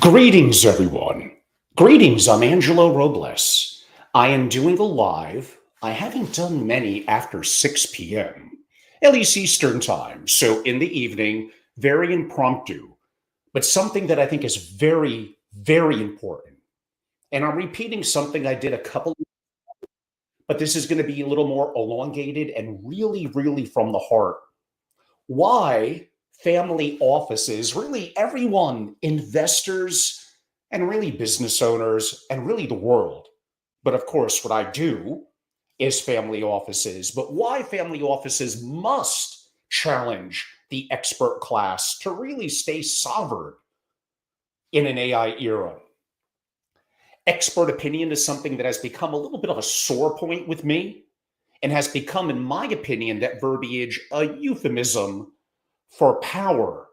Greetings, everyone. Greetings, I'm Angelo Robles. I am doing a live. I haven't done many after 6 p.m., at least Eastern time. So in the evening, very impromptu, but something that I think is very, very important. And I'm repeating something I did a couple, but this is going to be a little more elongated and really, really from the heart. Why family offices, really everyone, investors, and really business owners, and really the world. But of course, what I do is family offices. But why family offices must challenge the expert class to really stay sovereign in an AI era. Expert opinion is something that has become a little bit of a sore point with me and has become, in my opinion, that verbiage a euphemism for power,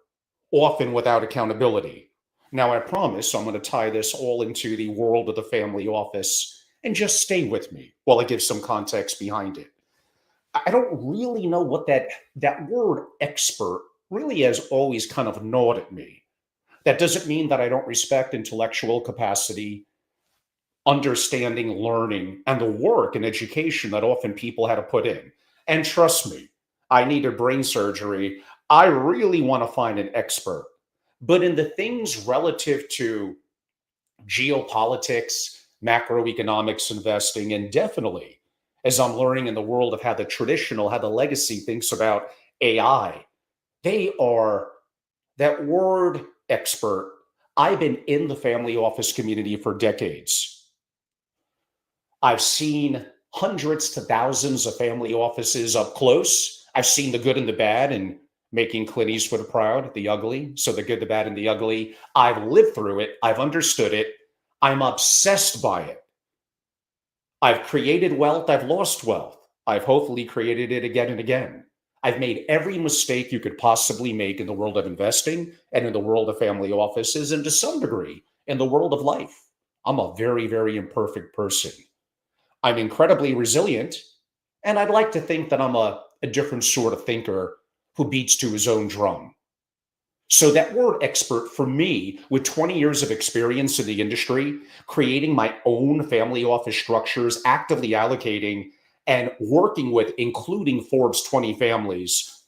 often without accountability. Now, I promise I'm going to tie this all into the world of the family office and just stay with me while I give some context behind it. I don't really know what that word expert really has always kind of gnawed at me. That doesn't mean that I don't respect intellectual capacity, understanding, learning, and the work and education that often people had to put in. And trust me, I needed brain surgery. I really want to find an expert. But in the things relative to geopolitics, macroeconomics, investing, and definitely as I'm learning in the world of how the traditional, how the legacy thinks about AI, they are that word expert. I've been in the family office community for decades. I've seen hundreds to thousands of family offices up close. I've seen the good and the bad and making Clint Eastwood proud, the ugly. So the good, the bad, and the ugly. I've lived through it. I've understood it. I'm obsessed by it. I've created wealth. I've lost wealth. I've hopefully created it again and again. I've made every mistake you could possibly make in the world of investing and in the world of family offices, and to some degree in the world of life. I'm a very, very imperfect person. I'm incredibly resilient, and I'd like to think that I'm a different sort of thinker who beats to his own drum. So, that word expert for me, with 20 years of experience in the industry, creating my own family office structures, actively allocating and working with, including Forbes 20 families,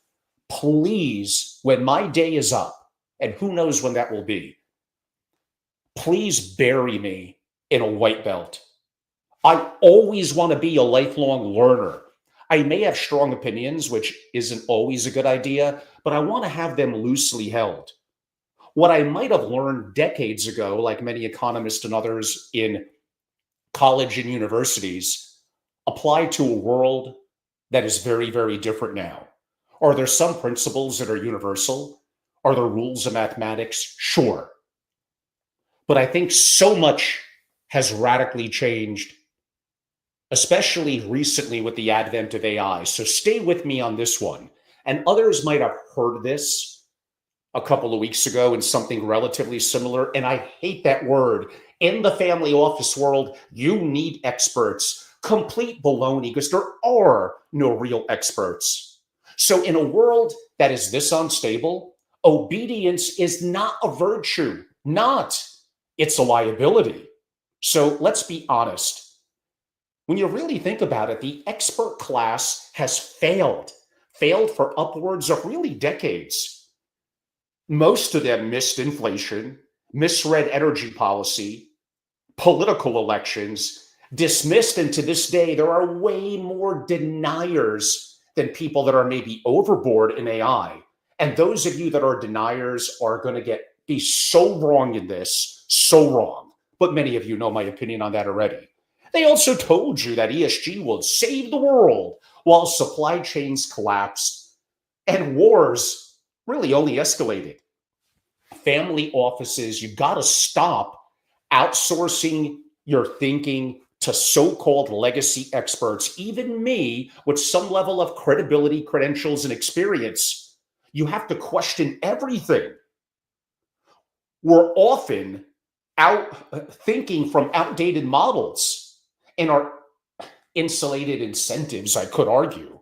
please, when my day is up, and who knows when that will be, please bury me in a white belt. I always want to be a lifelong learner. I may have strong opinions, which isn't always a good idea, but I want to have them loosely held. What I might have learned decades ago, like many economists and others in college and universities, apply to a world that is very, very different now. Are there some principles that are universal? Are there rules of mathematics? Sure. But I think so much has radically changed, especially recently with the advent of AI. So stay with me on this one. And others might have heard this a couple of weeks ago in something relatively similar. And I hate that word. In the family office world, you need experts. Complete baloney, because there are no real experts. So in a world that is this unstable, obedience is not a virtue, not. It's a liability. So let's be honest. When you really think about it, the expert class has failed for upwards of really decades. Most of them missed inflation, misread energy policy, political elections, dismissed, and to this day, there are way more deniers than people that are maybe overboard in AI. And those of you that are deniers are going to be so wrong in this, so wrong. But many of you know my opinion on that already. They also told you that ESG would save the world while supply chains collapsed and wars really only escalated. Family offices, you got to stop outsourcing your thinking to so-called legacy experts, even me with some level of credibility, credentials, and experience. You have to question everything. We're often out thinking from outdated models and our insulated incentives, I could argue.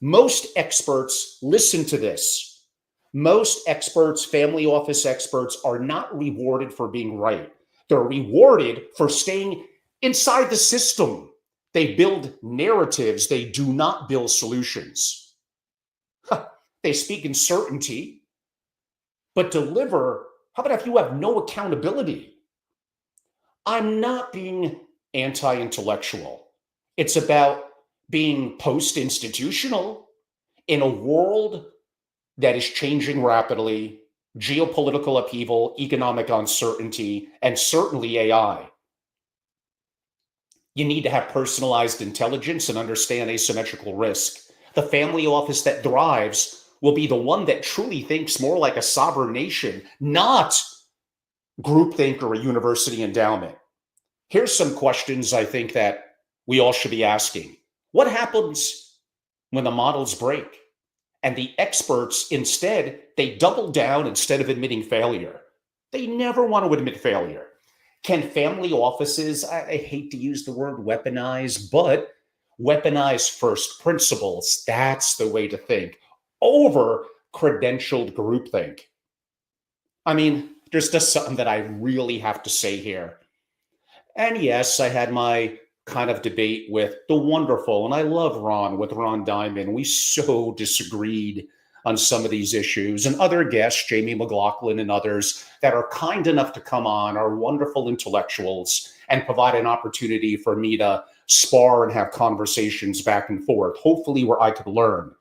Most experts, listen to this. Most experts, family office experts, are not rewarded for being right. They're rewarded for staying inside the system. They build narratives, they do not build solutions. They speak in certainty, but deliver. How about if you have no accountability? I'm not being anti intellectual. It's about being post institutional in a world that is changing rapidly, geopolitical upheaval, economic uncertainty, and certainly AI. You need to have personalized intelligence and understand asymmetrical risk. The family office that thrives will be the one that truly thinks more like a sovereign nation, not groupthink or a university endowment. Here's some questions I think that we all should be asking. What happens when the models break? And the experts, instead, they double down instead of admitting failure. They never want to admit failure. Can family offices, I hate to use the word weaponize, but weaponize first principles? That's the way to think over credentialed groupthink. I mean, there's just something that I really have to say here. And yes, I had my kind of debate with the wonderful, and I love Ron, with Ron Diamond. We so disagreed on some of these issues, and other guests, Jamie McLaughlin and others, that are kind enough to come on, are wonderful intellectuals, and provide an opportunity for me to spar and have conversations back and forth, hopefully where I could learn.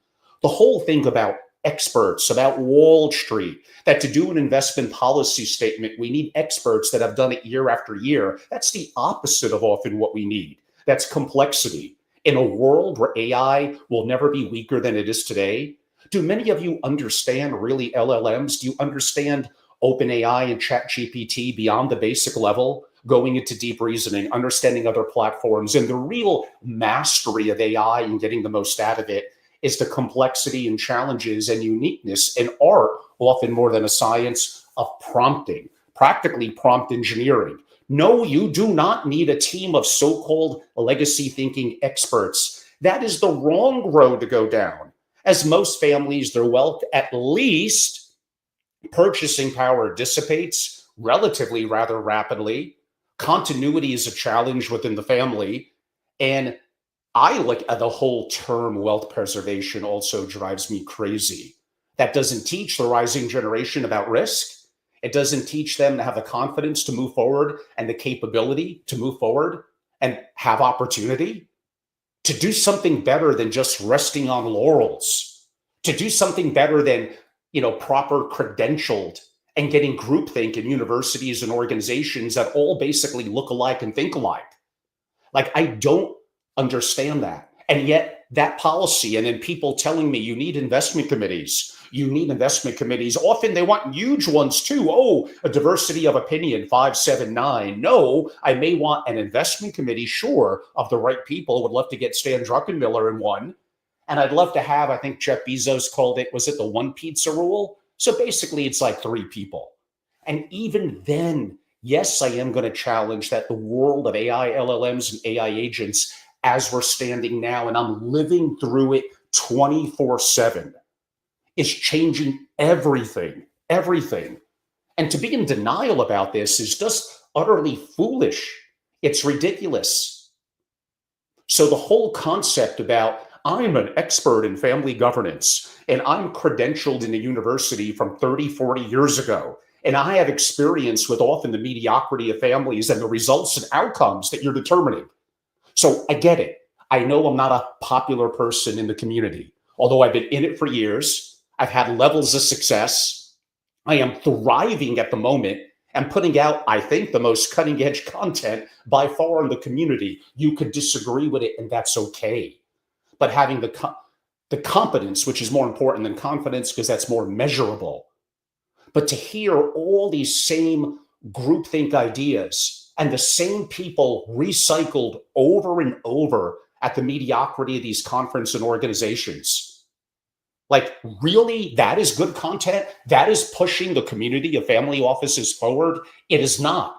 The whole thing about experts, about Wall Street, that to do an investment policy statement, we need experts that have done it year after year. That's the opposite of often what we need. That's complexity. In a world where AI will never be weaker than it is today, do many of you understand really LLMs? Do you understand OpenAI and ChatGPT beyond the basic level, going into deep reasoning, understanding other platforms, and the real mastery of AI and getting the most out of it is the complexity and challenges and uniqueness and art, often more than a science, of prompting, practically prompt engineering. No, you do not need a team of so-called legacy thinking experts. That is the wrong road to go down. As most families, their wealth, at least purchasing power, dissipates relatively rather rapidly. Continuity is a challenge within the family. And I like the whole term wealth preservation also drives me crazy. That doesn't teach the rising generation about risk. It doesn't teach them to have the confidence to move forward and the capability to move forward and have opportunity to do something better than just resting on laurels, to do something better than, proper credentialed and getting groupthink in universities and organizations that all basically look alike and think alike. Like, I don't understand that. And yet, that policy, and then people telling me you need investment committees. You need investment committees. Often they want huge ones too. Oh, a diversity of opinion, 579. No, I may want an investment committee, sure, of the right people. Would love to get Stan Druckenmiller in one. And I'd love to have, I think Jeff Bezos called it, was it the one pizza rule? So basically, it's like three people. And even then, yes, I am going to challenge that the world of AI, LLMs, and AI agents, as we're standing now, and I'm living through it 24/7, is changing everything, everything. And to be in denial about this is just utterly foolish. It's ridiculous. So the whole concept about I'm an expert in family governance and I'm credentialed in a university from 30, 40 years ago, and I have experience with often the mediocrity of families and the results and outcomes that you're determining. So I get it. I know I'm not a popular person in the community, although I've been in it for years. I've had levels of success. I am thriving at the moment and putting out, I think, the most cutting edge content by far in the community. You could disagree with it, and that's okay. But having the competence, which is more important than confidence because that's more measurable. But to hear all these same groupthink ideas and the same people recycled over and over at the mediocrity of these conference and organizations, like, really, that is good content? That is pushing the community of family offices forward? It is not.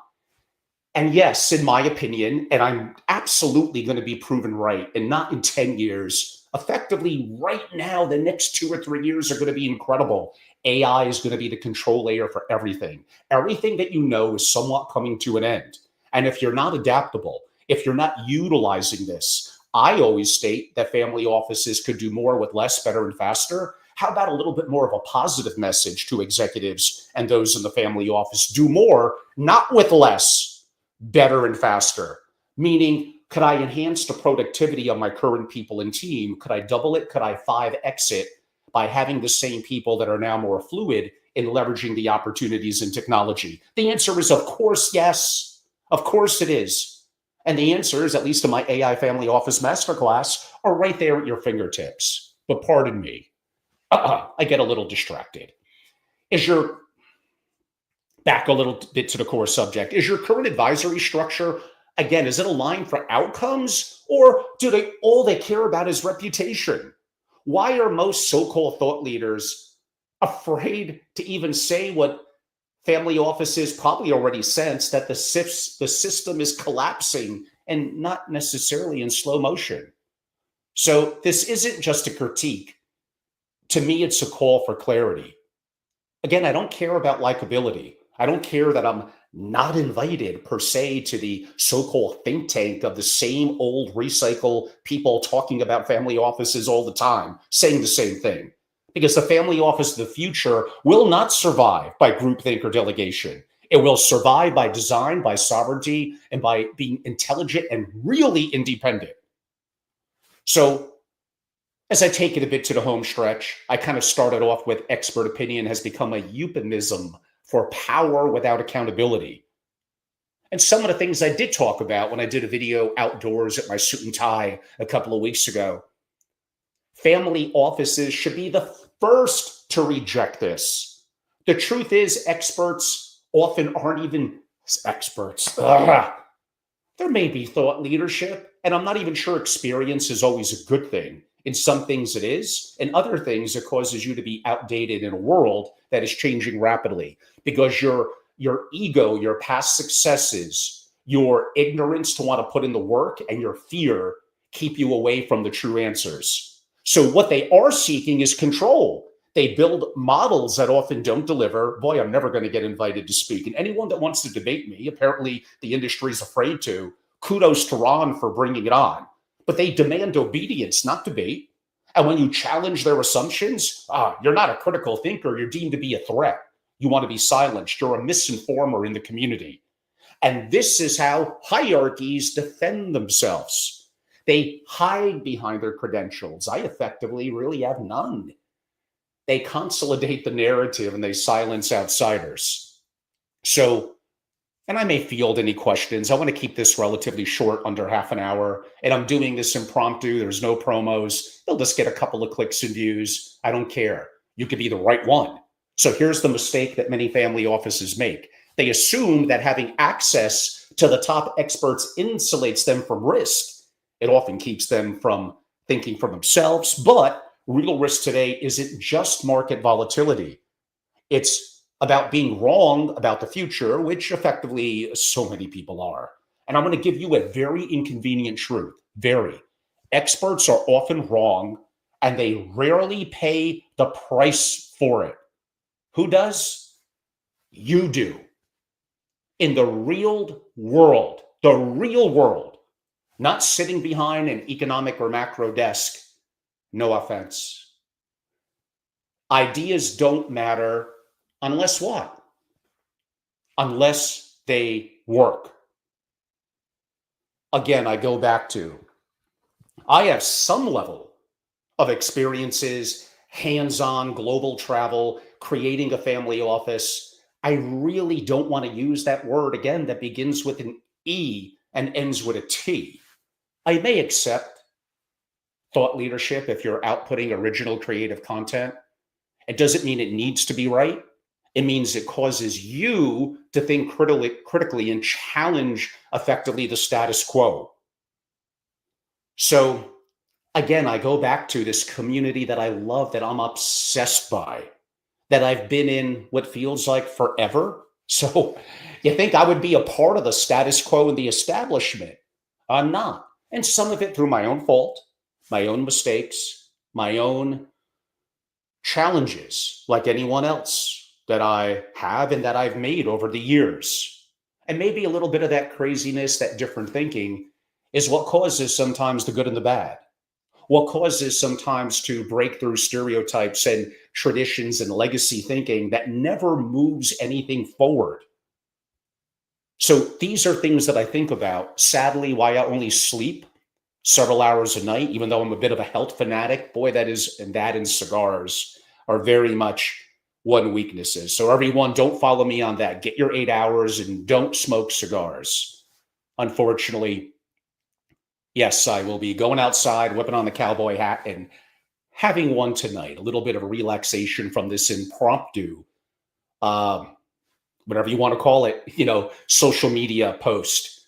And yes, in my opinion, and I'm absolutely going to be proven right, and not in 10 years, effectively right now, the next 2 or 3 years are going to be incredible. AI is going to be the control layer for everything. Everything that you know is somewhat coming to an end. And if you're not adaptable, if you're not utilizing this, I always state that family offices could do more with less, better, and faster. How about a little bit more of a positive message to executives and those in the family office? Do more, not with less, better, and faster. Meaning, could I enhance the productivity of my current people and team? Could I double it? Could I 5X it by having the same people that are now more fluid in leveraging the opportunities in technology? The answer is, of course, yes. Of course it is. And the answers, at least in my AI Family Office Masterclass, are right there at your fingertips. But pardon me, I get a little distracted. Is your back a little bit to the core subject? Is your current advisory structure, again, is it aligned for outcomes, or do they all they care about is reputation? Why are most so-called thought leaders afraid to even say what family offices probably already sense, that the system is collapsing and not necessarily in slow motion? So this isn't just a critique. To me, it's a call for clarity. Again, I don't care about likability. I don't care that I'm not invited per se to the so-called think tank of the same old recycle people talking about family offices all the time, saying the same thing. Because the family office of the future will not survive by groupthink or delegation. It will survive by design, by sovereignty, and by being intelligent and really independent. So as I take it a bit to the home stretch, I kind of started off with expert opinion has become a euphemism for power without accountability. And some of the things I did talk about when I did a video outdoors at my suit and tie a couple of weeks ago, family offices should be the first to reject this. The truth is, experts often aren't even experts. Ugh. There may be thought leadership, and I'm not even sure experience is always a good thing. In some things it is, in other things it causes you to be outdated in a world that is changing rapidly, because your ego, your past successes, your ignorance to want to put in the work, and your fear keep you away from the true answers. So what they are seeking is control. They build models that often don't deliver. Boy, I'm never going to get invited to speak. And anyone that wants to debate me, apparently the industry is afraid to. Kudos to Ron for bringing it on. But they demand obedience, not debate. And when you challenge their assumptions, you're not a critical thinker. You're deemed to be a threat. You want to be silenced. You're a misinformer in the community. And this is how hierarchies defend themselves. They hide behind their credentials. I effectively really have none. They consolidate the narrative and they silence outsiders. So, and I may field any questions. I want to keep this relatively short, under half an hour. And I'm doing this impromptu. There's no promos. They'll just get a couple of clicks and views. I don't care. You could be the right one. So here's the mistake that many family offices make. They assume that having access to the top experts insulates them from risk. It often keeps them from thinking for themselves, but real risk today isn't just market volatility. It's about being wrong about the future, which effectively so many people are. And I'm going to give you a very inconvenient truth. Very. Experts are often wrong, and they rarely pay the price for it. Who does? You do. In the real world, not sitting behind an economic or macro desk. No offense. Ideas don't matter unless what? Unless they work. Again, I go back to, I have some level of experiences, hands-on global travel, creating a family office. I really don't want to use that word again that begins with an E and ends with a T. I may accept thought leadership if you're outputting original creative content. It doesn't mean it needs to be right. It means it causes you to think critically and challenge effectively the status quo. So again, I go back to this community that I love, that I'm obsessed by, that I've been in what feels like forever. So you think I would be a part of the status quo and the establishment? I'm not. And some of it through my own fault, my own mistakes, my own Challenges like anyone else that I have and that I've made over the years. And maybe a little bit of that craziness, that different thinking is what causes sometimes the good and the bad. What causes sometimes to break through stereotypes and traditions and legacy thinking that never moves anything forward. So these are things that I think about. Sadly, why I only sleep several hours a night, even though I'm a bit of a health fanatic, boy, that and cigars are very much one weaknesses. So everyone, don't follow me on that. Get your 8 hours and don't smoke cigars. Unfortunately, yes, I will be going outside, whipping on the cowboy hat, and having one tonight. A little bit of a relaxation from this impromptu, um, whatever you want to call it, social media post.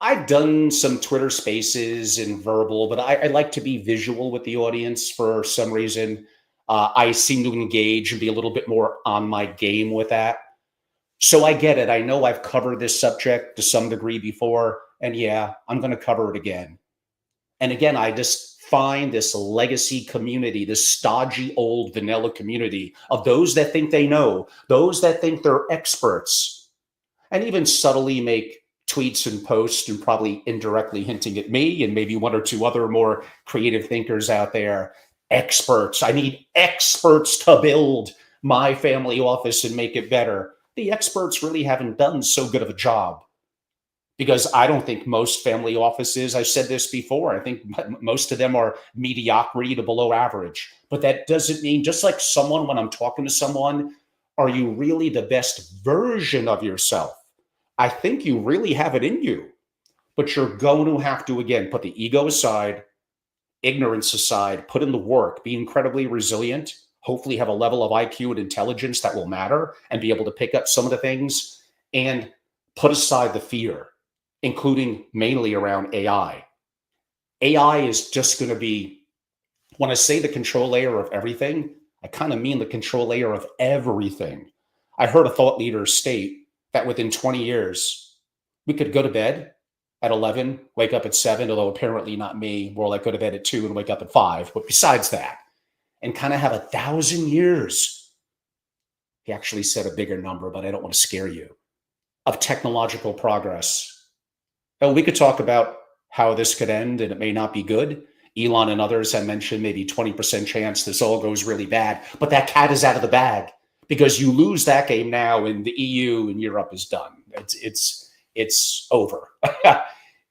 I've done some Twitter spaces and verbal, but I like to be visual with the audience for some reason. I seem to engage and be a little bit more on my game with that. So I get it. I know I've covered this subject to some degree before, and yeah, I'm going to cover it again. And again, I just find this legacy community, this stodgy old vanilla community of those that think they know, those that think they're experts, and even subtly make tweets and posts and probably indirectly hinting at me and maybe one or two other more creative thinkers out there. Experts. I need experts to build my family office and make it better. The experts really haven't done so good of a job because I don't think most family offices, I've said this before, I think most of them are mediocrity to below average. But that doesn't mean, just like someone, when I'm talking to someone, are you really the best version of yourself? I think you really have it in you, but you're going to have to, again, put the ego aside, ignorance aside, put in the work, be incredibly resilient, hopefully have a level of IQ and intelligence that will matter and be able to pick up some of the things, and put aside the fear, including mainly around AI. AI is just going to be, when I say the control layer of everything, I kind of mean the control layer of everything. I heard a thought leader state that within 20 years, we could go to bed at 11, wake up at 7, although apparently not me, more like go to bed at 2 and wake up at 5. But besides that, and kind of have 1,000 years, he actually said a bigger number, but I don't want to scare you, of technological progress. And we could talk about how this could end, and it may not be good. Elon and others have mentioned maybe 20% chance this all goes really bad, but that cat is out of the bag because you lose that game now, and the EU and Europe is done. It's over.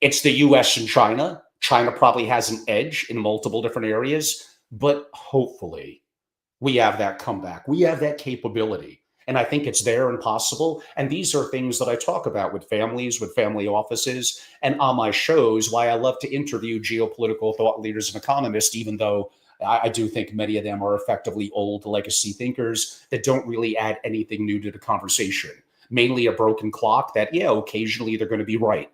It's the US and China. China probably has an edge in multiple different areas, but hopefully we have that comeback. We have that capability. And I think it's there and possible. And these are things that I talk about with families, with family offices, and on my shows, why I love to interview geopolitical thought leaders and economists, even though I do think many of them are effectively old legacy thinkers that don't really add anything new to the conversation. Mainly a broken clock that, yeah, occasionally they're going to be right.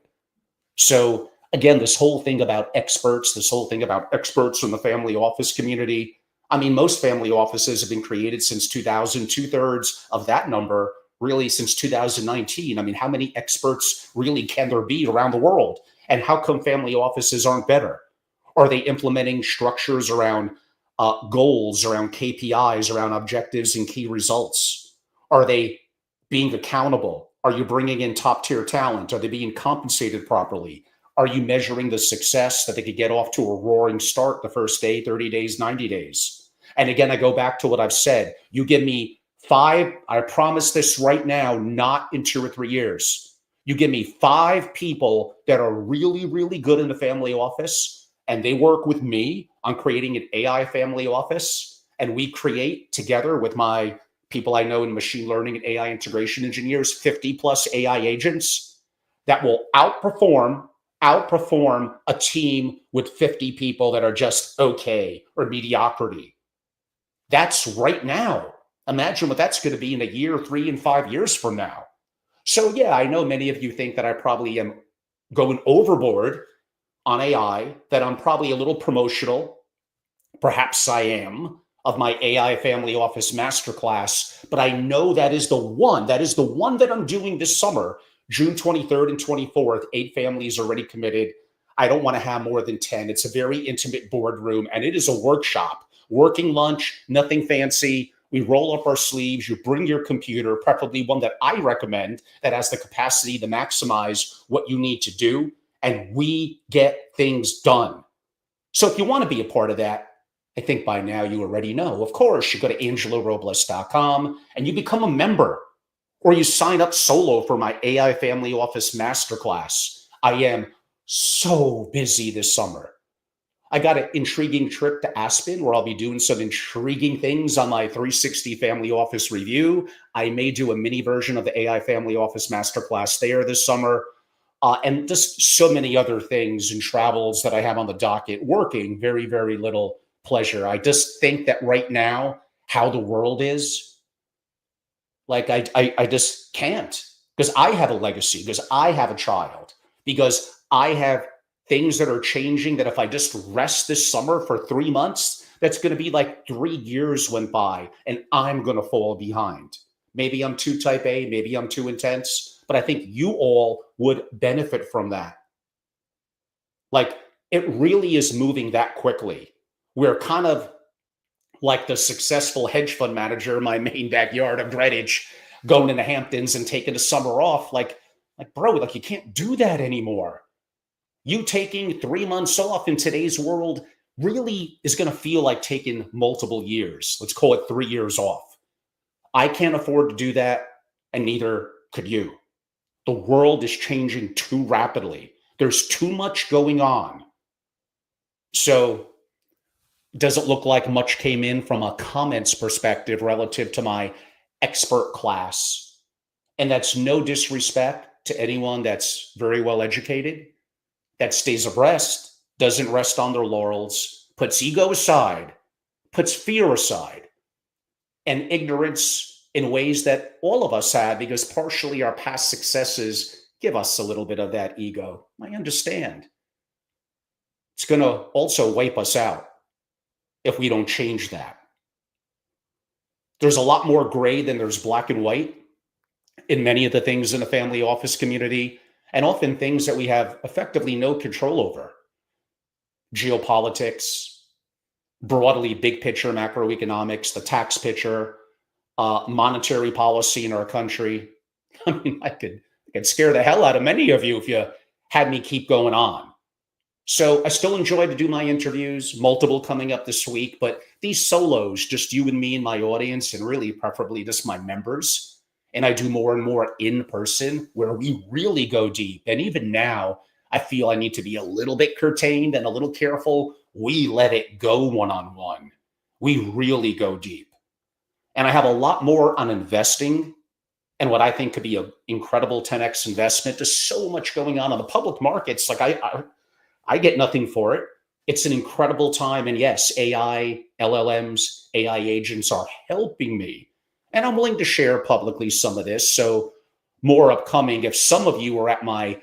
So again, this whole thing about experts, this whole thing about experts in the family office community. I mean, most family offices have been created since 2000, two-thirds of that number really since 2019. I mean, how many experts really can there be around the world? And how come family offices aren't better? Are they implementing structures around goals, around KPIs, around objectives and key results? Are they being accountable? Are you bringing in top tier talent? Are they being compensated properly? Are you measuring the success that they could get off to a roaring start the first day, 30 days, 90 days? And again, I go back to what I've said. You give me 5, I promise this right now, not in 2 or 3 years. You give me 5 people that are really, really good in the family office, and they work with me on creating an AI family office. And we create together with my people I know in machine learning and AI integration engineers, 50 plus AI agents that will outperform a team with 50 people that are just okay or mediocrity. That's right now. Imagine what that's going to be in a year, 3 and 5 years from now. So yeah, I know many of you think that I probably am going overboard on AI, that I'm probably a little promotional. Perhaps I am, of my AI family office masterclass, but I know that is the one. That is the one that I'm doing this summer, June 23rd and 24th. 8 families already committed. I don't want to have more than 10. It's a very intimate boardroom, and it is a workshop working lunch, nothing fancy. We roll up our sleeves. You bring your computer, preferably one that I recommend that has the capacity to maximize what you need to do. And we get things done. So if you want to be a part of that, I think by now you already know. Of course, you go to angelorobles.com and you become a member, or you sign up solo for my AI Family Office Masterclass. I am so busy this summer. I got an intriguing trip to Aspen where I'll be doing some intriguing things on my 360 Family Office review. I may do a mini version of the AI Family Office Masterclass there this summer. And just so many other things and travels that I have on the docket, working very, very little pleasure. I just think that right now, how the world is, like I just can't, because I have a legacy, because I have a child, because I have things that are changing that if I just rest this summer for 3 months, that's going to be like 3 years went by and I'm going to fall behind. Maybe I'm too type A, maybe I'm too intense, but I think you all would benefit from that. Like, it really is moving that quickly. We're kind of like the successful hedge fund manager in my main backyard of Greenwich, going in the Hamptons and taking the summer off. Like, bro, like you can't do that anymore. You taking 3 months off in today's world really is going to feel like taking multiple years. Let's call it 3 years off. I can't afford to do that, and neither could you. The world is changing too rapidly. There's too much going on. So, does it look like much came in from a comments perspective relative to my expert class? And that's no disrespect to anyone that's very well educated, that stays abreast, doesn't rest on their laurels, puts ego aside, puts fear aside, and ignorance in ways that all of us have, because partially our past successes give us a little bit of that ego. I understand. It's going to also wipe us out if we don't change that. There's a lot more gray than there's black and white in many of the things in the family office community, and often things that we have effectively no control over. Geopolitics, broadly big picture macroeconomics, the tax picture, monetary policy in our country. I mean, I could scare the hell out of many of you if you had me keep going on. So I still enjoy to do my interviews, multiple coming up this week, but these solos, just you and me and my audience, and really preferably just my members. And I do more and more in person where we really go deep. And even now, I feel I need to be a little bit curtained and a little careful. We let it go one-on-one. We really go deep. And I have a lot more on investing and what I think could be an incredible 10x investment. There's so much going on in the public markets. Like I get nothing for it. It's an incredible time. And yes, AI, LLMs, AI agents are helping me. And I'm willing to share publicly some of this. So more upcoming. If some of you are at my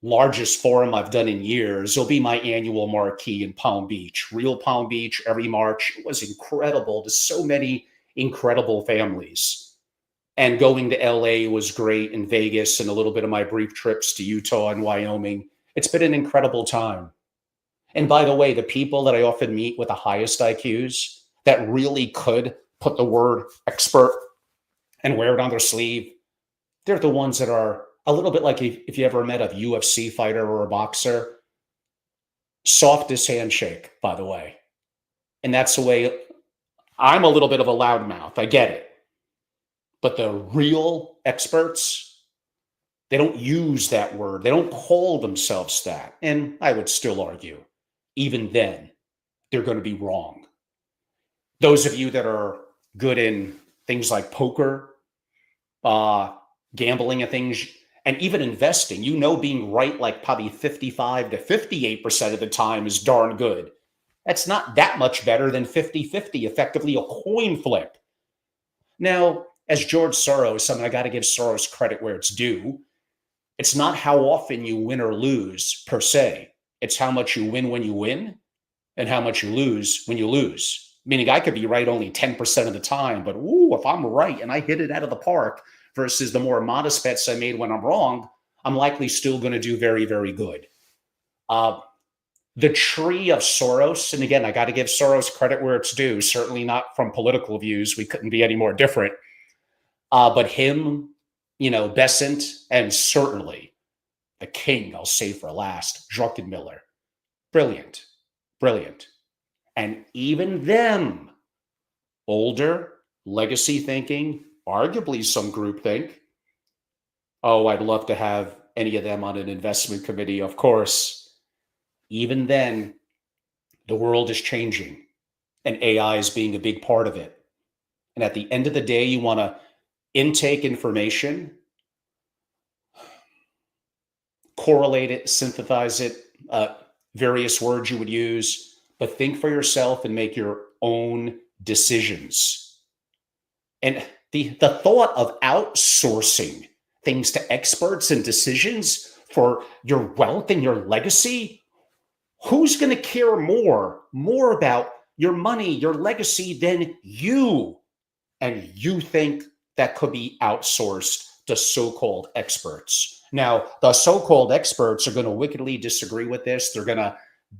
largest forum I've done in years, it'll be my annual marquee in Palm Beach, real Palm Beach, every March. It was incredible. There's so many incredible families. And going to LA was great, in Vegas, and a little bit of my brief trips to Utah and Wyoming. It's been an incredible time. And by the way, the people that I often meet with the highest IQs that really could put the word expert and wear it on their sleeve, they're the ones that are a little bit like if you ever met a UFC fighter or a boxer, softest handshake, by the way. And that's the way. I'm a little bit of a loudmouth. I get it. But the real experts, they don't use that word. They don't call themselves that. And I would still argue, even then, they're going to be wrong. Those of you that are good in things like poker, gambling and things, and even investing, being right like probably 55 to 58% of the time is darn good. That's not that much better than 50-50, effectively a coin flip. Now, as George Soros, I got to give Soros credit where it's due. It's not how often you win or lose per se. It's how much you win when you win and how much you lose when you lose. Meaning I could be right only 10% of the time, but if I'm right and I hit it out of the park versus the more modest bets I made when I'm wrong, I'm likely still going to do very, very good. The tree of Soros, and again, I got to give Soros credit where it's due, certainly not from political views. We couldn't be any more different. But him, Besant, and certainly the king, I'll say for last, Druckenmiller. Brilliant, brilliant. And even them, older, legacy thinking, arguably some groupthink. Oh, I'd love to have any of them on an investment committee, of course. Even then, the world is changing and AI is being a big part of it. And at the end of the day, you want to intake information, correlate it, synthesize it, various words you would use, but think for yourself and make your own decisions. And the thought of outsourcing things to experts and decisions for your wealth and your legacy, who's going to care more about your money, your legacy than you? And you think that could be outsourced to so-called experts. Now, the so-called experts are going to wickedly disagree with this. They're going to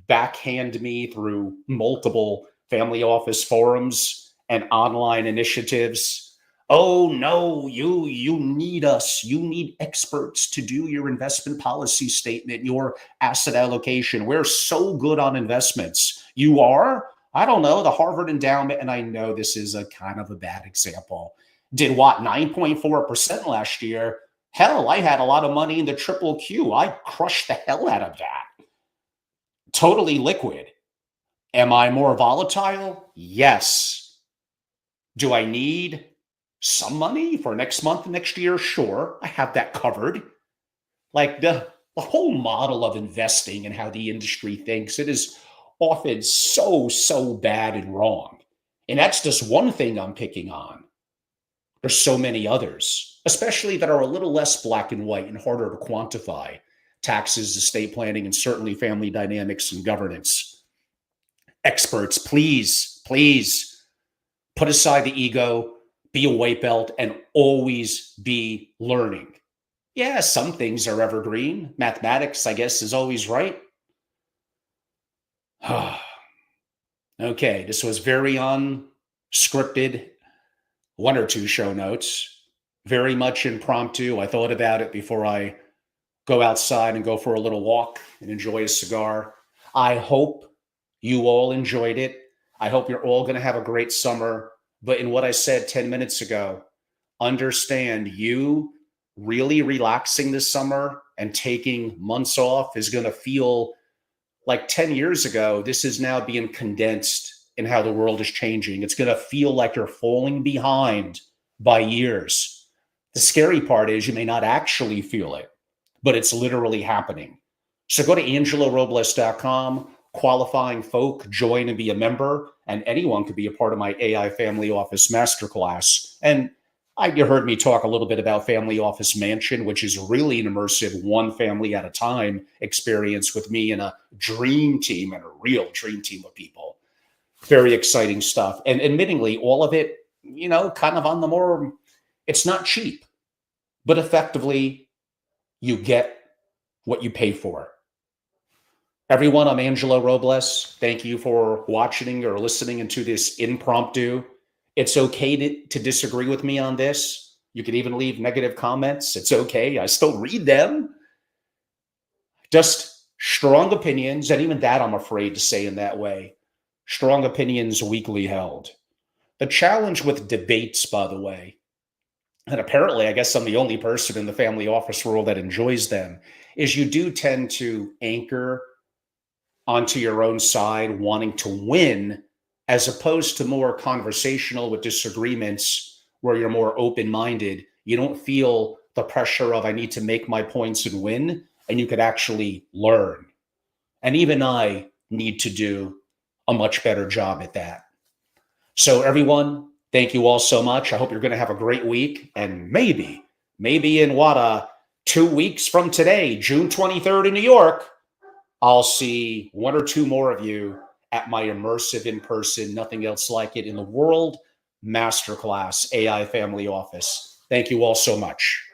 backhand me through multiple family office forums and online initiatives. Oh no, you need us. You need experts to do your investment policy statement, your asset allocation. We're so good on investments. You are? I don't know, the Harvard endowment, and I know this is a kind of a bad example, did what, 9.4% last year? Hell, I had a lot of money in the triple Q. I crushed the hell out of that. Totally liquid. Am I more volatile? Yes. Do I need some money for next month, next year? Sure, I have that covered. Like the whole model of investing and how the industry thinks, it is often so bad and wrong. And that's just one thing I'm picking on. There's so many others, especially that are a little less black and white and harder to quantify. Taxes, estate planning, and certainly family dynamics and governance. Experts, please put aside the ego, be a white belt, and always be learning. Yeah, some things are evergreen. Mathematics, I guess, is always right. Okay, this was very unscripted, one or two show notes, very much impromptu. I thought about it before I go outside and go for a little walk and enjoy a cigar. I hope you all enjoyed it. I hope you're all going to have a great summer. But in what I said 10 minutes ago, understand you really relaxing this summer and taking months off is going to feel like 10 years ago. This is now being condensed in how the world is changing. It's going to feel like you're falling behind by years. The scary part is you may not actually feel it, but it's literally happening. So go to angelorobles.com, qualifying folk, join and be a member, and anyone could be a part of my AI Family Office Masterclass. And you heard me talk a little bit about Family Office Mansion, which is really an immersive one family at a time experience with me and a dream team and a real dream team of people. Very exciting stuff. And admittingly, all of it, kind of on the more, it's not cheap, but effectively you get what you pay for. Everyone, I'm Angelo Robles. Thank you for watching or listening into this impromptu. It's okay to disagree with me on this. You can even leave negative comments. It's okay. I still read them. Just strong opinions, and even that I'm afraid to say in that way. Strong opinions weakly held. The challenge with debates, by the way, and apparently I guess I'm the only person in the family office world that enjoys them, is you do tend to anchor onto your own side, wanting to win, as opposed to more conversational with disagreements where you're more open-minded. You don't feel the pressure of I need to make my points and win, and you could actually learn. And even I need to do a much better job at that. So everyone, thank you all so much. I hope you're going to have a great week. And maybe in 2 weeks from today, June 23rd in New York, I'll see one or two more of you at my immersive in-person, nothing else like it in the world, masterclass AI Family Office. Thank you all so much.